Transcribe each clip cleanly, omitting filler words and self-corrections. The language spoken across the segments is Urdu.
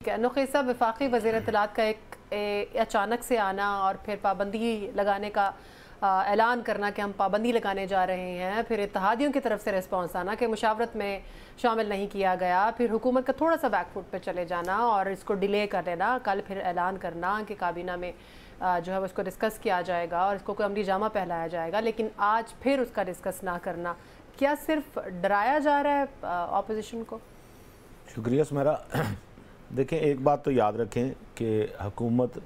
نقیب صاحب، وفاقی وزیر اطلاعات کا ایک اچانک سے آنا اور پھر پابندی لگانے کا اعلان کرنا کہ ہم پابندی لگانے جا رہے ہیں، پھر اتحادیوں کی طرف سے ریسپانس آنا کہ مشاورت میں شامل نہیں کیا گیا، پھر حکومت کا تھوڑا سا بیک فٹ پہ چلے جانا اور اس کو ڈیلے کر دینا، کل پھر اعلان کرنا کہ کابینہ میں جو ہے اس کو ڈسکس کیا جائے گا اور اس کو کوئی عملی جامہ پہلایا جائے گا، لیکن آج پھر اس کا ڈسکس نہ کرنا، کیا صرف ڈرایا جا رہا ہے اپوزیشن کو؟ شکریہ سمیرا۔ دیکھیں، ایک بات تو یاد رکھیں کہ حکومت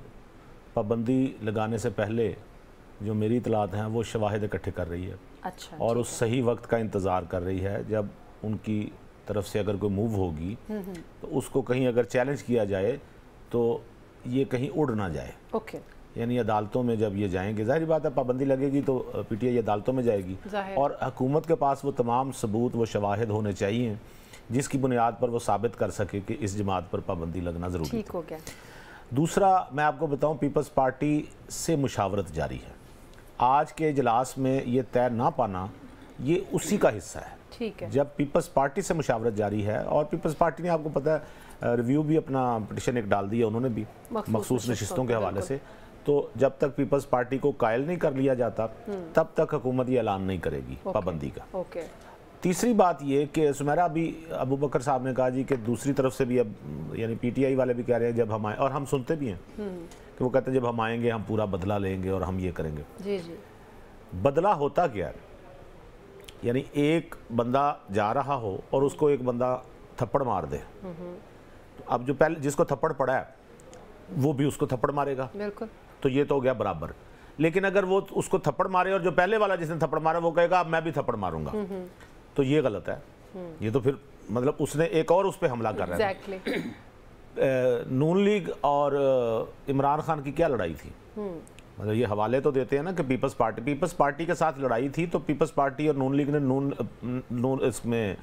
پابندی لگانے سے پہلے جو میری اطلاعات ہیں وہ شواہد اکٹھے کر رہی ہے، اچھا، اور اس صحیح وقت کا انتظار کر رہی ہے جب ان کی طرف سے اگر کوئی موو ہوگی تو اس کو کہیں اگر چیلنج کیا جائے تو یہ کہیں اڑ نہ جائے۔ اوکے، یعنی عدالتوں میں جب یہ جائیں گے، ظاہری بات ہے پابندی لگے گی تو پی ٹی آئی عدالتوں میں جائے گی، اور حکومت کے پاس وہ تمام ثبوت، وہ شواہد ہونے چاہیے جس کی بنیاد پر وہ ثابت کر سکے کہ اس جماعت پر پابندی لگنا ضروری ہے۔ ٹھیک ہو گیا۔ دوسرا میں آپ کو بتاؤں، پیپلز پارٹی سے مشاورت جاری ہے۔ آج کے اجلاس میں یہ طے نہ پانا یہ اسی کا حصہ ہے۔ ٹھیک ہے، جب پیپلز پارٹی سے مشاورت جاری ہے، اور پیپلز پارٹی نے آپ کو پتہ ہے ریویو بھی اپنا پٹیشن ایک ڈال دیا انہوں نے بھی مخصوص نشستوں کے حوالے سے، تو جب تک پیپلز پارٹی کو قائل نہیں کر لیا جاتا تب تک حکومت یہ اعلان نہیں کرے گی پابندی کا۔ اوکے، تیسری بات یہ کہ سمیرا، ابھی ابو بکر صاحب نے کہا جی کہ دوسری طرف سے بھی اب یعنی پی ٹی آئی والے بھی کہہ رہے ہیں جب ہم آئیں، اور ہم سنتے بھی ہیں کہ وہ کہتے ہیں جب ہم آئیں گے ہم پورا بدلہ لیں گے اور ہم یہ کریں گے۔ جی جی، بدلہ ہوتا کیا ہے؟ یعنی ایک بندہ جا رہا ہو اور اس کو ایک بندہ تھپڑ مار دے، تو اب جو پہلے جس کو تھپڑ پڑا ہے وہ بھی اس کو تھپڑ مارے گا، بالکل، تو یہ تو ہو گیا برابر۔ لیکن اگر وہ اس کو تھپڑ مارے اور جو پہلے والا جس نے تھپڑ مارا وہ کہے گا اب میں بھی تھپڑ ماروں گا، تو یہ غلط ہے۔ یہ تو پھر مطلب اس نے ایک اور اس پہ حملہ کر رہا ہے۔ نون لیگ اور عمران خان کی کیا لڑائی تھی؟ مطلب یہ حوالے تو دیتے ہیں نا کہ پیپلز پارٹی کے ساتھ لڑائی تھی، تو پیپلز پارٹی اور نون لیگ نے اس میں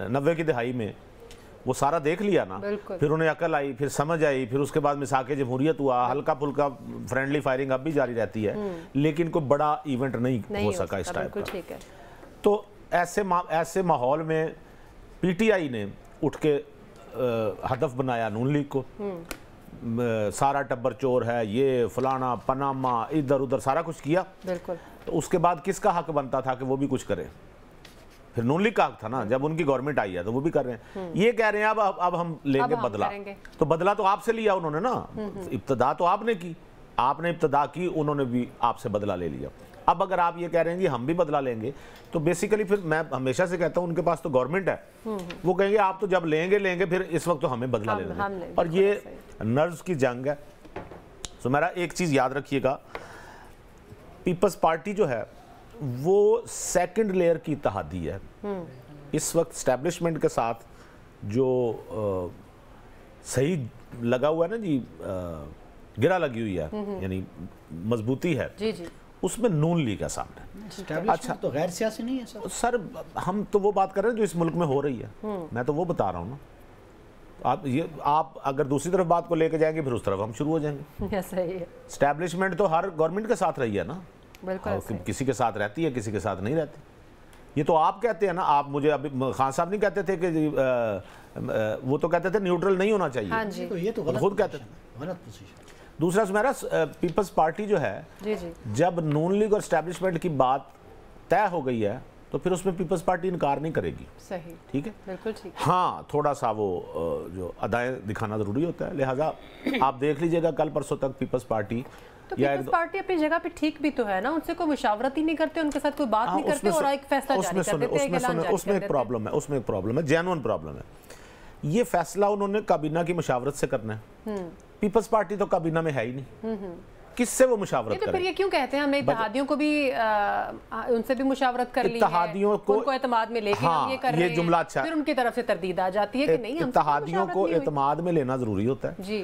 90 کی دہائی میں وہ سارا دیکھ لیا نا، پھر انہیں عقل آئی، پھر سمجھ آئی، پھر اس کے بعد مساق جمہوریت ہوا، ہلکا پھلکا فرینڈلی فائرنگ اب بھی جاری رہتی ہے، لیکن کوئی بڑا ایونٹ نہیں ہو سکا اس ٹائپ کا۔ تو ایسے ماحول میں پی ٹی آئی نے اٹھ کے ہدف بنایا نون لیگ کو، سارا ٹبر چور ہے، یہ فلانا پناما ادھر ادھر سارا کچھ کیا، تو اس کے بعد کس کا حق بنتا تھا کہ وہ بھی کچھ کرے؟ پھر نون لیگ کا حق تھا نا، جب ان کی گورنمنٹ آئی ہے تو وہ بھی کر رہے ہیں۔ یہ کہہ رہے ہیں اب ہم لیں گے بدلہ، تو بدلہ تو آپ سے لیا انہوں نے نا، ابتدا تو آپ نے کی، آپ نے ابتدا کی، انہوں نے بھی آپ سے بدلہ لے لیا۔ اب اگر آپ یہ کہہ رہے ہیں کہ ہم بھی بدلہ لیں گے، تو بیسیکلی پھر میں ہمیشہ سے کہتا ہوں ان کے پاس تو گورنمنٹ ہے، وہ کہیں گے آپ تو جب لیں گے پھر اس وقت تو ہمیں بدلہ لینا ہے، اور یہ نرز کی جنگ ہے۔ سو میرا ایک چیز یاد رکھیے گا، پیپلز پارٹی جو ہے وہ سیکنڈ لیئر کی اتحادی ہے۔ اس وقت اسٹیبلشمنٹ کے ساتھ جو صحیح لگا ہوا ہے نا جی، گرہ لگی ہوئی ہے، یعنی مضبوطی ہے، اس میں نون لیگ ہے سامنے۔ اچھا، تو غیر سیاسی نہیں ہے سر، ہم تو وہ بات کر رہے ہیں جو اس ملک میں ہو رہی ہے، میں تو وہ بتا رہا ہوں نا۔ آپ اگر دوسری طرف بات کو لے کے جائیں گے پھر اس طرف ہم شروع ہو جائیں گے۔ اسٹیبلشمنٹ تو ہر گورنمنٹ کے ساتھ رہی ہے نا، کسی کے ساتھ رہتی ہے کسی کے ساتھ نہیں رہتی۔ یہ تو آپ کہتے ہیں نا، آپ مجھے ابھی خان صاحب نہیں کہتے تھے کہ وہ تو کہتے تھے نیوٹرل نہیں ہونا چاہیے، یہ تو خود کہتے تھے غلط پوزیشن۔ دوسرا میرا پیپلز پارٹی جو ہے، جب نون لیگ اور اسٹیبلشمنٹ کی بات طے ہو گئی ہے تو پھر اس میں پیپلز پارٹی انکار نہیں کرے گی۔ صحیح، ٹھیک ہے، بالکل ٹھیک۔ ہاں، تھوڑا سا وہ جو ادائیں دکھانا ضروری ہوتا ہے، لہٰذا آپ دیکھ لیجئے گا کل پرسوں تک پیپلز پارٹی تو پیپلز پارٹی اپنی جگہ پہ ٹھیک بھی تو ہے نا، ان سے کوئی مشاورت ہی نہیں کرتے، ان کے ساتھ کوئی بات نہیں کرتے اور ایک فیصلہ جاری کر دیتے ہیں، ایک اعلان جاری کر دیتے ہیں۔ اس میں ایک پرابلم ہے، جینوئن پرابلم ہے۔ یہ فیصلہ انہوں نے کابینہ کی مشاورت سے کرنا ہے۔ پیپلز پارٹی تو کابینہ میں ہے ہی نہیں، کس سے وہ مشاورت کریں؟ پھر یہ کیوں کہتے ہیں ہمیں اتحادیوں کو بھی ان سے بھی مشاورت کر لی ہے، اتحادیوں ان کو اعتماد میں لے کے ہم یہ کر رہے ہیں، جملہ اچھا، پھر ان کی طرف سے تردید آ جاتی ہے کہ نہیں، ہم اتحادیوں کو اعتماد میں لینا ضروری ہوتا ہے۔ جی،